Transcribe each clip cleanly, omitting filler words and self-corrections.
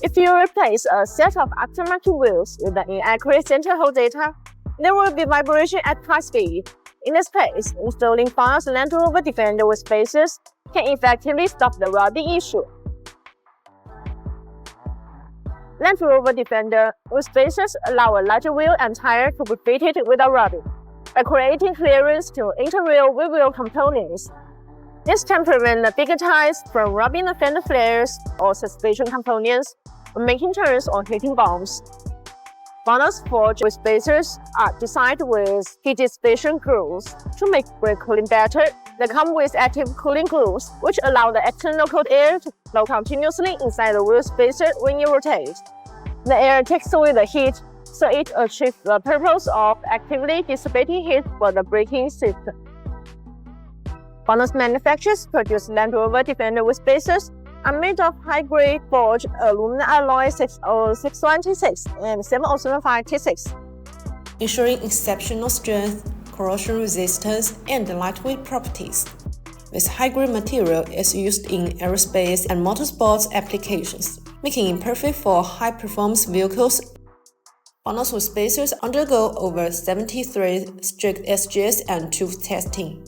If you replace a set of aftermarket wheels with an inaccurate center hole data, there will be vibration at high speed. In this case, installing BONOSS Land Rover Defender with spacers can effectively stop the rubbing issue. Land Rover Defender with spacers allow a larger wheel and tire to be fitted without rubbing, by creating clearance to inter-wheel wheel components. This can prevent the bigger tires from rubbing the fender flares or suspension components when making turns or hitting bumps. BONOSS forged with spacers are designed with heat dissipation grooves to make brake cooling better. They come with active cooling grooves, which allow the external cold air to flow continuously inside the wheel spacer when you rotate. The air takes away the heat, so it achieves the purpose of actively dissipating heat for the braking system. BONOSS manufacturers produce Land Rover Defender with spacers are made of high-grade forged aluminum alloy 60626 and 70756, ensuring exceptional strength, corrosion resistance, and lightweight properties. This high-grade material is used in aerospace and motorsports applications, making it perfect for high-performance vehicles. BONOSS with spacers undergo over 73 strict SGS and tooth testing,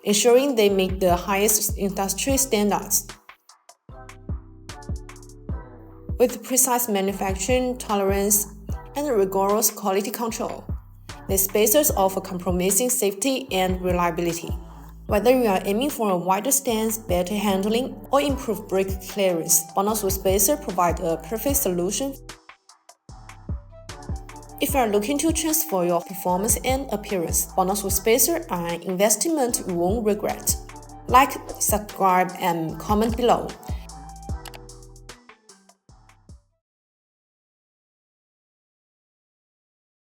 ensuring they meet the highest industry standards. With precise manufacturing tolerance and rigorous quality control, these spacers offer compromising safety and reliability. Whether you are aiming for a wider stance, better handling, or improved brake clearance, BONOSS with spacer provide a perfect solution. If you are looking to transform your performance and appearance, BONOSS with spacer are an investment you won't regret. Like, subscribe, and comment below.